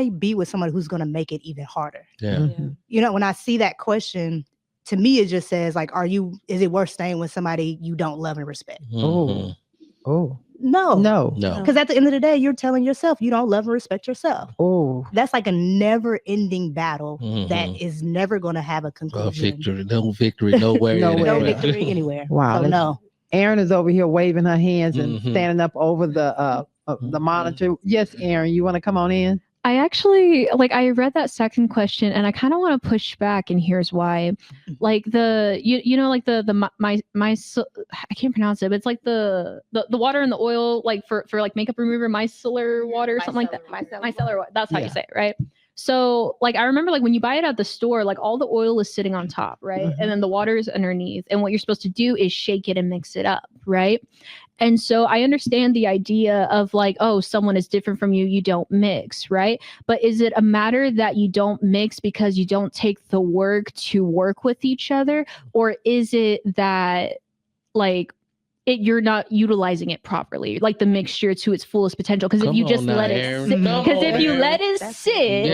be with someone who's going to make it even harder? Yeah. You know, when I see that question, to me, it just says like, is it worth staying with somebody you don't love and respect? Oh, No. no. Because at the end of the day, you're telling yourself you don't love and respect yourself. Oh, That's like a never ending battle that is never going to have a conclusion. No victory nowhere. No victory anywhere. Wow. So no. Erin is over here waving her hands and standing up over the monitor. Yes, Erin, you want to come on in? I actually, like, I read that second question and I kind of want to push back, and here's why. Like you know, like my I can't pronounce it, but it's like the water and the oil, like for like makeup remover, micellar water or something like that. Micellar water. That's how you say it, right? So like, I remember like when you buy it at the store, like all the oil is sitting on top, right? And then the water is underneath. And what you're supposed to do is shake it and mix it up, right? And so I understand the idea of like, oh, someone is different from you, you don't mix, right? But is it a matter that you don't mix because you don't take the work to work with each other? Or is it that like you're not utilizing it properly, like the mixture to its fullest potential? Because if you just let it sit, because if you let it sit,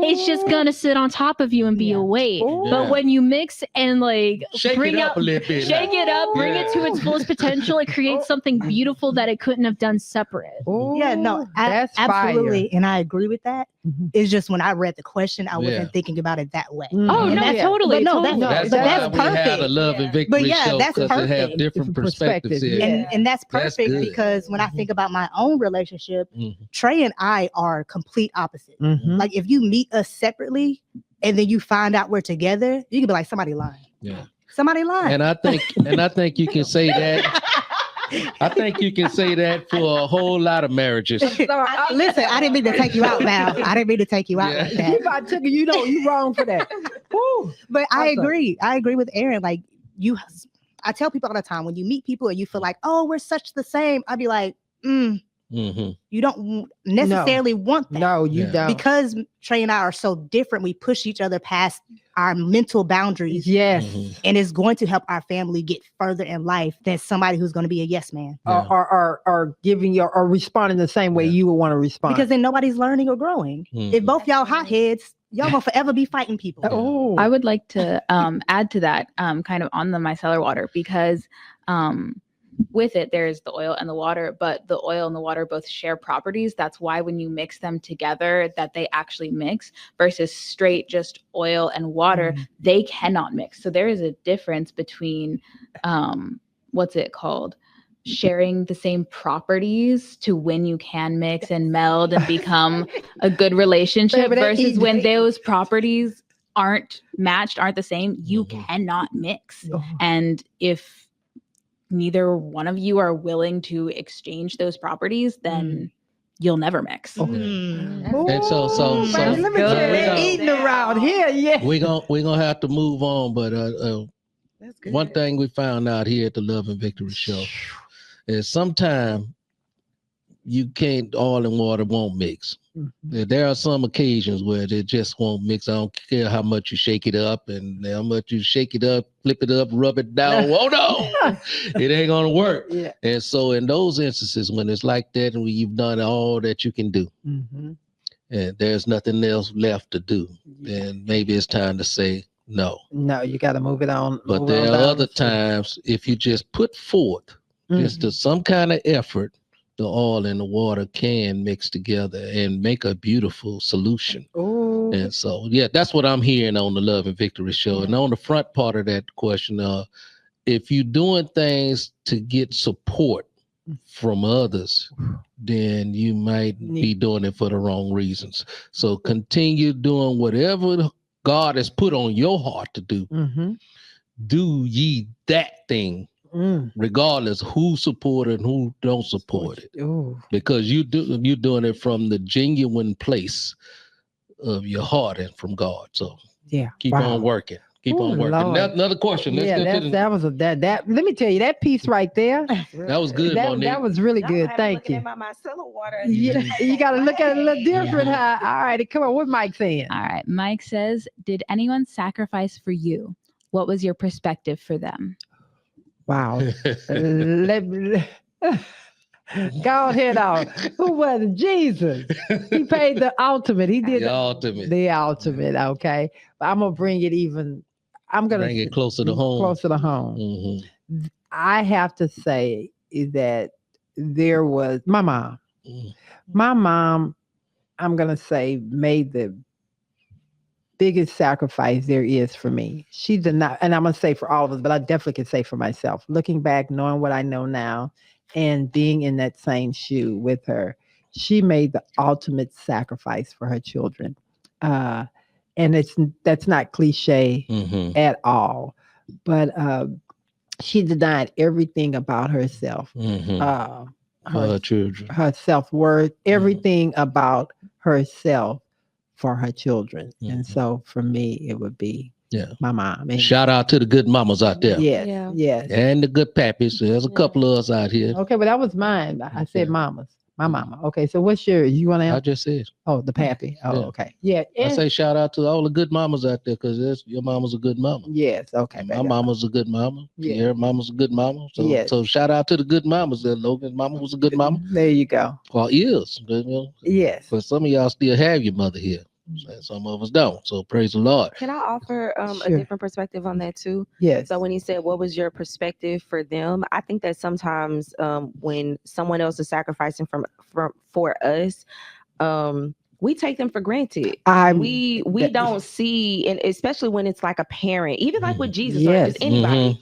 it's just gonna sit on top of you and be a weight. But when you mix and like bring up a little bit, shake it up, bring it to its fullest potential, it creates something beautiful that it couldn't have done separate. Yeah, no, that's absolutely, fire. and I agree with that. It's just when I read the question, I wasn't thinking about it that way. Oh And no, that's, totally. but no, That's that's why we had a perfect. love and victory But yeah, show, that's because it have perfect. different perspectives. And that's That's perfect good. because when I think about my own relationship, Trey and I are complete opposites. Like if you meet us separately and then you find out we're together, you can be like, somebody lying. Yeah. Somebody lying. And I think you can say that. I think you can say that for a whole lot of marriages. Listen, I didn't mean to take you out, Val. I didn't mean to take you out like that. If I took it, you know, you wrong for that. Woo. But I Awesome. agree. I agree with Aaron. Like I tell people all the time, when you meet people and you feel like, oh, we're such the same, I'd be like, you don't necessarily want that. No, you don't. Because Trey and I are so different, we push each other past our mental boundaries. Yes. And it's going to help our family get further in life than somebody who's going to be a yes man. Yeah. Or giving your or responding the same way you would want to respond. Because then nobody's learning or growing. If both y'all hotheads, y'all gonna forever be fighting people. Oh, I would like to add to that kind of on the micellar water, because with it, there's the oil and the water, but the oil and the water both share properties. That's why when you mix them together, that they actually mix, versus straight just oil and water, they cannot mix. So there is a difference between, what's it called? Sharing the same properties to when you can mix and meld and become a good relationship, versus when those properties aren't matched, aren't the same, you cannot mix. And if neither one of you are willing to exchange those properties, then you'll never mix. And so let me tell you, they're eating around here. Yeah, we're gonna have to move on. But one thing we found out here at the Love and Victory Show is sometimes you can't, oil and water won't mix. There are some occasions where they just won't mix. I don't care how much you shake it up and how much you shake it up, flip it up, rub it down. Oh no, it ain't gonna work. Yeah. And so in those instances, when it's like that and when you've done all that you can do, and there's nothing else left to do, then maybe it's time to say no. No, you got to move it on. But there are other times, if you just put forth just some kind of effort, the oil and the water can mix together and make a beautiful solution. Ooh. And so, yeah, that's what I'm hearing on the Love and Victory Show. And on the front part of that question, if you're doing things to get support from others, then you might be doing it for the wrong reasons. So continue doing whatever God has put on your heart to do. Do ye that thing, regardless who support it and who don't support it. Because you're doing it from the genuine place of your heart and from God. So keep on working. Keep on working. Another question. Let's that was that. Let me tell you, that piece right there. That was good, Monique. That was really good. Thank you. My micellar water. Yeah, you got to look at it a little different. Huh? All right, come on. What Mike saying? All right, Mike says, "Did anyone sacrifice for you? What was your perspective for them?" Wow. Go ahead on. Who was it? Jesus. He paid the ultimate. He did the ultimate. The ultimate. Okay. But I'm gonna bring it even. I'm gonna bring it closer to home. Closer to home. I have to say that there was my mom. My mom, I'm gonna say, made the biggest sacrifice there is for me. She did not, and I'm gonna say for all of us, but I definitely can say for myself, looking back, knowing what I know now and being in that same shoe with her, she made the ultimate sacrifice for her children. And that's not cliche at all, but she denied everything about herself, her children, her self-worth, everything about herself for her children. And so for me, it would be my mom. And shout out to the good mamas out there. Yes. And the good pappies. There's a couple of us out here. Okay, but that was mine. I said mamas. My mama. Okay, so what's yours? You want to answer? I just said. Oh, the pappy. Oh, okay. Yeah. I say shout out to all the good mamas out there, because your mama's a good mama. Yes. Okay. My mama's a good mama. Yeah. Your mama's a good mama. So, yes. So shout out to the good mamas there. Logan's mama was a good mama. There you go. Well, is. Yes. But some of y'all still have your mother here. Some of us don't. So praise the Lord. Can I offer a different perspective on that too? Yes. So when he said, what was your perspective for them? I think that sometimes when someone else is sacrificing for us, we take them for granted. We don't see, and especially when it's like a parent, even like with Jesus or just anybody,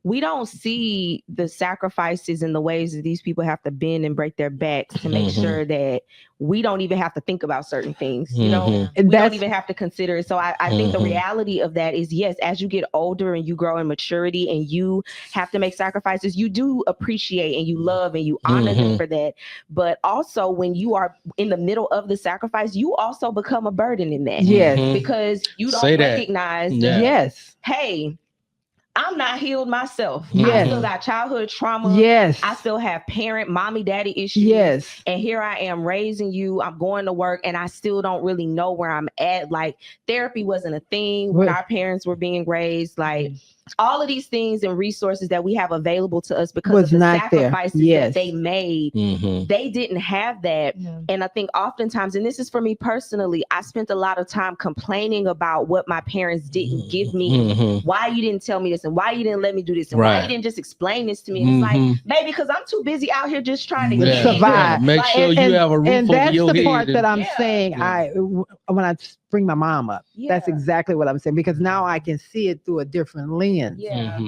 we don't see the sacrifices and the ways that these people have to bend and break their backs to make sure that we don't even have to think about certain things. You know, we don't even have to consider it. So I think the reality of that is, yes, as you get older and you grow in maturity and you have to make sacrifices, you do appreciate and you love and you honor them for that. But also when you are in the middle of the sacrifice, you also become a burden in that. Yes. Because you don't recognize that, yes, hey, I'm not healed myself. Yes. I still got childhood trauma. Yes. I still have parent, mommy, daddy issues. Yes. And here I am raising you. I'm going to work and I still don't really know where I'm at. Like therapy wasn't a thing when our parents were being raised. Like all of these things and resources that we have available to us because of the sacrifices that they made, they didn't have that. And I think oftentimes, and this is for me personally, I spent a lot of time complaining about what my parents didn't give me, why you didn't tell me this and why you didn't let me do this and why you didn't just explain this to me. And it's like, maybe because I'm too busy out here just trying to survive. Make sure you have a roof over your head. And that's the part that I'm saying. When I bring my mom up, that's exactly what I'm saying, because now I can see it through a different lens.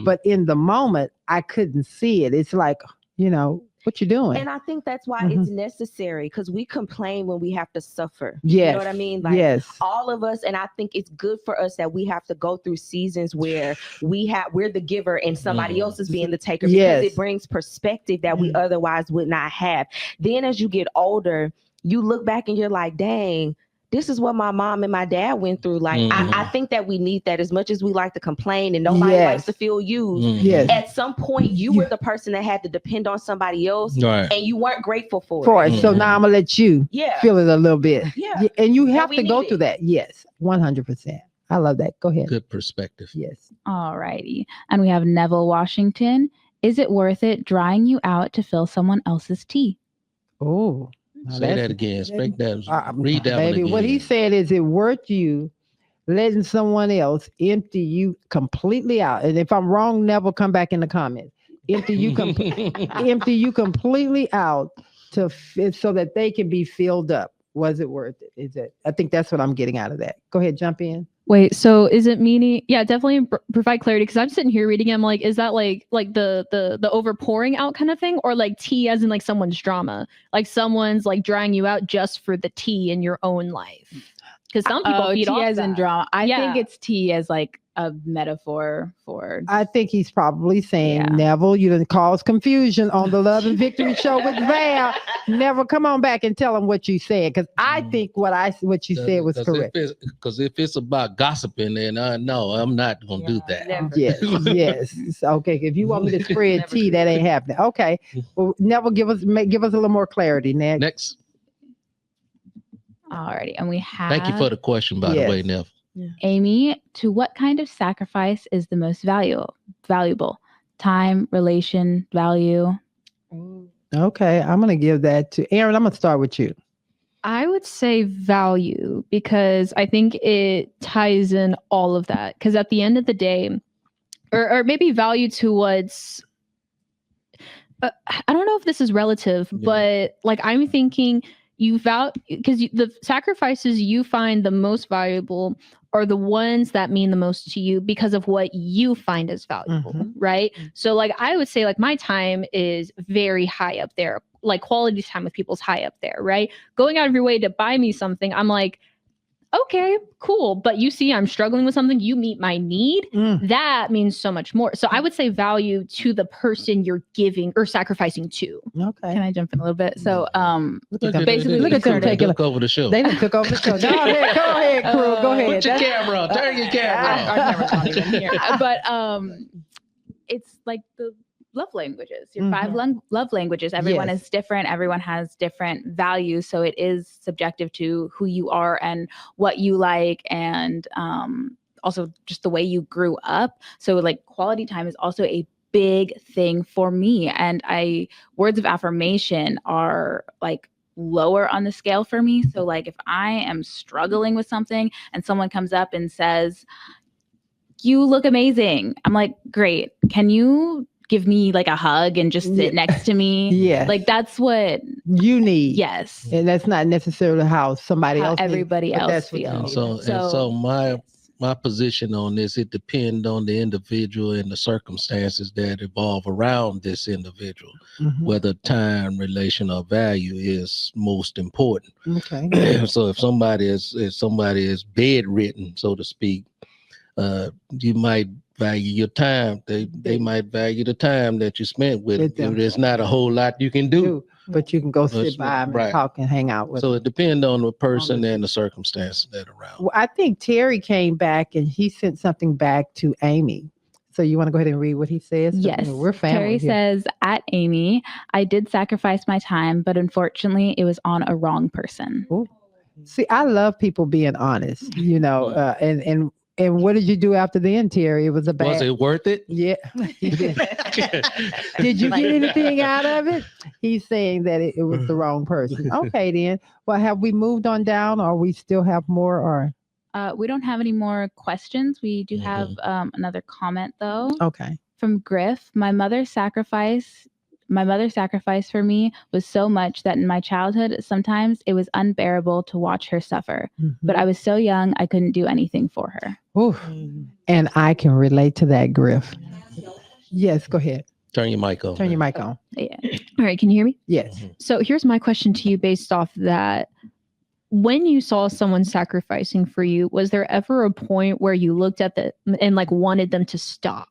But in the moment, I couldn't see it. It's like, you know, what you doing? And I think that's why it's necessary, because we complain when we have to suffer. Yes. You know what I mean? Like all of us, and I think it's good for us that we have to go through seasons where we're the giver and somebody else is being the taker, because it brings perspective that we otherwise would not have. Then as you get older, you look back and you're like, dang, this is what my mom and my dad went through. Like, I think that we need that as much as we like to complain and nobody likes to feel used. At some point, you were the person that had to depend on somebody else and you weren't grateful for it. So now I'm going to let you feel it a little bit. And you have to go through that. Yes, 100%. I love that. Go ahead. Good perspective. Yes. All righty. And we have Neville Washington. Is it worth it drying you out to fill someone else's tea? Oh. Say that again. Speak that. Read that baby, one again. what he said is, it worth you letting someone else empty you completely out? And if I'm wrong, Neville, come back in the comments. Empty you completely out so that they can be filled up. Was it worth it? Is it? I think that's what I'm getting out of that. Go ahead, jump in. Wait, so is it meaning? Yeah, definitely provide clarity, because I'm sitting here reading. I'm like, is that like the over pouring out kind of thing, or like tea as in like someone's drama, like someone's like drying you out just for the tea in your own life? Because some people feed tea off as that. in drama. I think it's tea as like a metaphor for. I think he's probably saying, Neville, you didn't cause confusion on the Love and Victory show with Val. Neville, come on back and tell him what you said, because I think what you said was correct. Because if it's about gossiping, then no, I'm not going to do that. Never. Yes. Okay. If you want me to spread tea, that ain't happening. Okay. Well, Neville, give us a little more clarity. Next. Alrighty, and we have. Thank you for the question, by the way, Nev. Amy, to what kind of sacrifice is the most valuable? Time, relation, value? Okay, I'm going to give that to Aaron. I'm going to start with you. I would say value, because I think it ties in all of that. Because at the end of the day, or maybe value to what's, I don't know if this is relative, but like I'm thinking because the sacrifices you find the most valuable are the ones that mean the most to you because of what you find as valuable, right? So like I would say like my time is very high up there. Like quality time with people's high up there, right? Going out of your way to buy me something, I'm like, okay, cool. But you see, I'm struggling with something. You meet my need. That means so much more. So I would say value to the person you're giving or sacrificing to. Okay. Can I jump in a little bit? So, look at them taking over the show. They done took over the show. Go ahead, crew. Go ahead. Put your camera on. Turn your camera on. Our camera's not even here. But it's like the love languages, your 5 love languages. Everyone is different. Everyone has different values. So it is subjective to who you are and what you like, and also just the way you grew up. So like quality time is also a big thing for me. And words of affirmation are like lower on the scale for me. So like if I am struggling with something and someone comes up and says, "You look amazing," I'm like, great. Can you give me like a hug and just sit next to me? Yeah. Like that's what you need. Yes. And that's not necessarily how somebody else everybody needs, else feels. So my position on this, it depends on the individual and the circumstances that evolve around this individual, whether time, relation, or value is most important. Okay. So if somebody is bedridden, so to speak, you might value your time. They might value the time that you spent with them. There's not a whole lot you can do. But you can go sit by them and talk and hang out with them. So it depends on the person and the circumstances that are around. Well, I think Terry came back and he sent something back to Amy. So you want to go ahead and read what he says? Yes. We're family Terry here. says, at Amy, I did sacrifice my time, but unfortunately it was on a wrong person. Ooh. See, I love people being honest, and what did you do after the end, Terry? It was a bad. Was it worth it? Yeah. Did you get anything out of it? He's saying that it was the wrong person. Okay, then. Well, have we moved on down, or we still have more? Or we don't have any more questions. We do have another comment though. Okay. From Griff, my mother's sacrifice for me was so much that in my childhood, sometimes it was unbearable to watch her suffer. But I was so young, I couldn't do anything for her. Oof. And I can relate to that, Griff. Yes, go ahead. Turn your mic on. Turn your mic on. Yeah. All right, can you hear me? Yes. So here's my question to you based off that. When you saw someone sacrificing for you, was there ever a point where you looked at the and like wanted them to stop?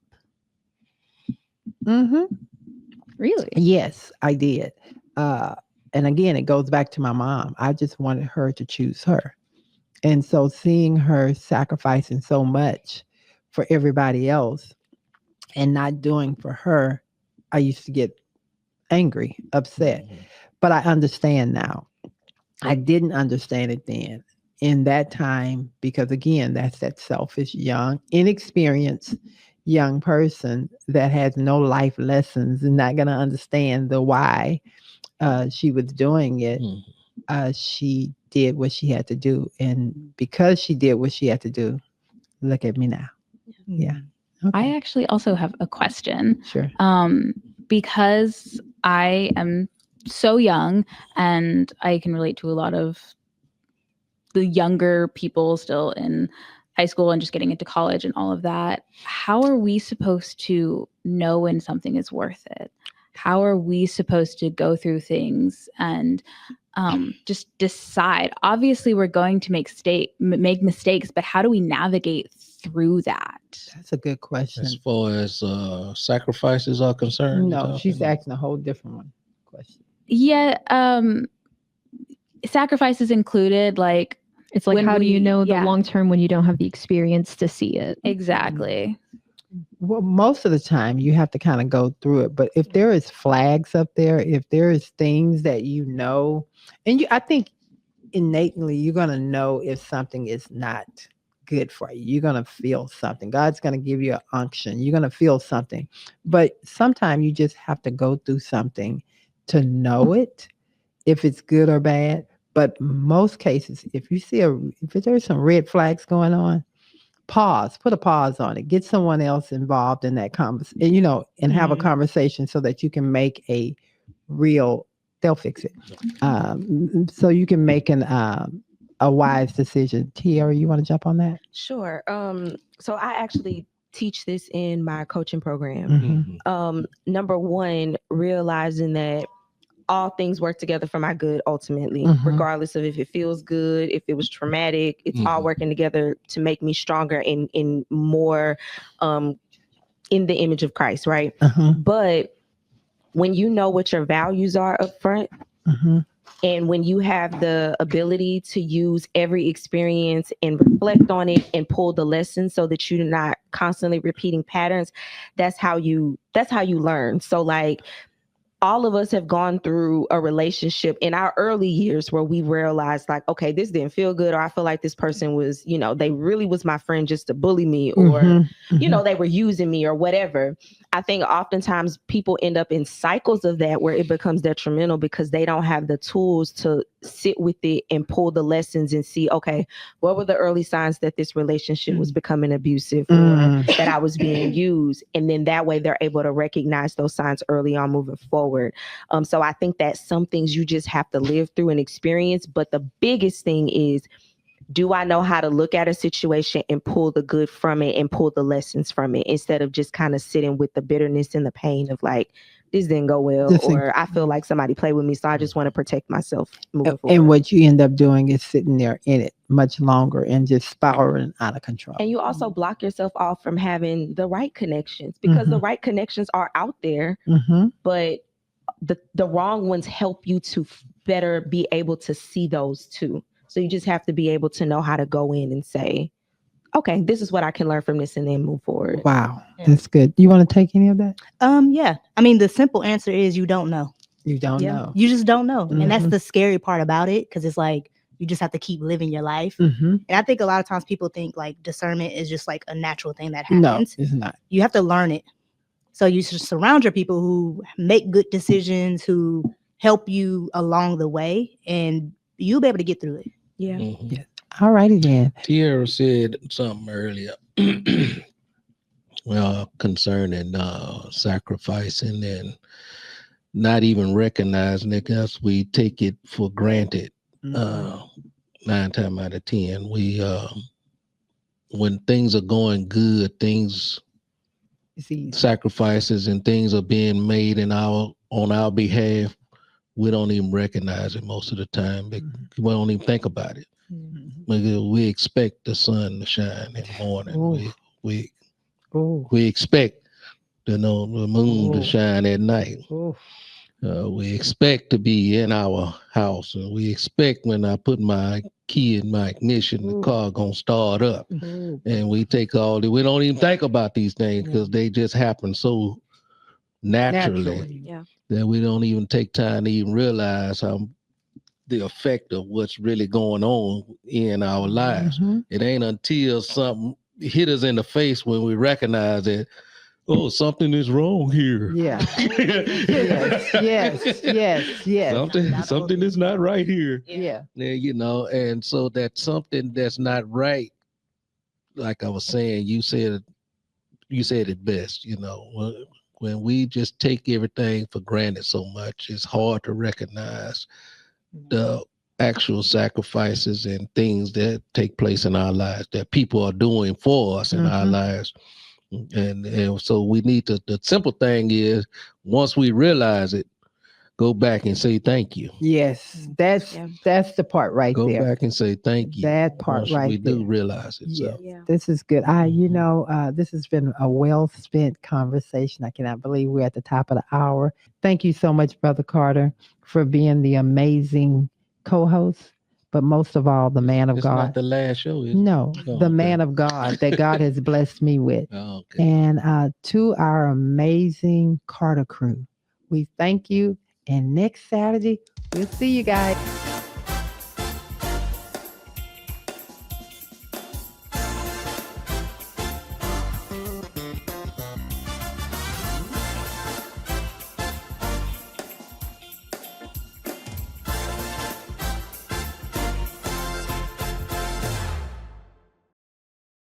Really? Yes, I did. And again, it goes back to my mom. I just wanted her to choose her. And so seeing her sacrificing so much for everybody else and not doing for her, I used to get angry, upset. But I understand now. I didn't understand it then in that time because, again, that's that selfish, young, inexperienced young person that has no life lessons and not going to understand the why she was doing it. She did what she had to do. And because she did what she had to do, look at me now. Yeah. Okay. I actually also have a question. Sure. Because I am so young and I can relate to a lot of the younger people still in high school and just getting into college and all of that. How are we supposed to know when something is worth it? How are we supposed to go through things and just decide? Obviously, we're going to make mistakes, but how do we navigate through that? That's a good question. As far as sacrifices are concerned? No, she's asking a whole different question. Yeah, sacrifices included, like it's like, how do you know the long term when you don't have the experience to see it? Exactly. Well, most of the time you have to kind of go through it, but if there is flags up there, if there is things that you know, and I think innately you're going to know if something is not good for you. You're going to feel something. God's going to give you an unction. You're going to feel something, but sometimes you just have to go through something to know it, if it's good or bad. But most cases, if you see if there's some red flags going on, put a pause on it, get someone else involved in that conversation, and have a conversation so that you can make they'll fix it. So you can make a wise decision. Tierra, you want to jump on that? Sure. So I actually teach this in my coaching program. Number one, realizing that all things work together for my good ultimately, regardless of if it feels good, if it was traumatic, it's all working together to make me stronger and more in the image of Christ, right? But when you know what your values are up front, and when you have the ability to use every experience and reflect on it and pull the lessons so that you're not constantly repeating patterns, that's how you learn. So like, all of us have gone through a relationship in our early years where we realized like, okay, this didn't feel good, or I feel like this person was, they really was my friend just to bully me, or, they were using me or whatever. I think oftentimes people end up in cycles of that where it becomes detrimental because they don't have the tools to sit with it and pull the lessons and see, okay, what were the early signs that this relationship was becoming abusive or that I was being used? And then that way they're able to recognize those signs early on moving forward. So I think that some things you just have to live through and experience. But the biggest thing is do I know how to look at a situation and pull the good from it and pull the lessons from it, instead of just kind of sitting with the bitterness and the pain of like, this didn't go well, or I feel like somebody played with me, so I just want to protect myself moving forward. And what you end up doing is sitting there in it much longer and just spiraling out of control. And you also block yourself off from having the right connections, because the right connections are out there, but the wrong ones help you to better be able to see those too. So you just have to be able to know how to go in and say, okay, this is what I can learn from this, and then move forward. Wow, that's good. Do you want to take any of that? Yeah. I mean, the simple answer is you don't know. You don't know. You just don't know. And that's the scary part about it, because it's like you just have to keep living your life. And I think a lot of times people think like discernment is just like a natural thing that happens. No, it's not. You have to learn it. So you should surround your people who make good decisions, who help you along the way, and you'll be able to get through it. Yeah. Yeah. All righty then. Tierra said something earlier concerning sacrificing and not even recognizing it, because we take it for granted. 9 times out of 10, we when things are going good, sacrifices and things are being made on our behalf, we don't even recognize it most of the time. We don't even think about it. We expect the sun to shine in the morning. We expect the moon to shine at night. We expect to be in our house, and we expect when I put my key in my ignition, the car gonna start up. And we take we don't even think about these things, because they just happen so naturally. That we don't even take time to even realize the effect of what's really going on in our lives. It ain't until something hit us in the face when we recognize that, oh, something is wrong here. Yeah. yes. Something is not right here. Yeah. And so that something that's not right, like I was saying, you said it best, when we just take everything for granted so much, it's hard to recognize the actual sacrifices and things that take place in our lives, that people are doing for us in our lives. And so we need to, the simple thing is, once we realize it, go back and say thank you. Yes, that's the part right there. Go there. back and say thank you. That part once right we there. do realize it. Yeah. So. This is good. This has been a well-spent conversation. I cannot believe we're at the top of the hour. Thank you so much, Brother Carter, for being the amazing co-host, but most of all, the man of It's God. Not the last show, is No, it? the man of God that God has blessed me with. And to our amazing Carter crew, we thank you. And next Saturday, we'll see you guys.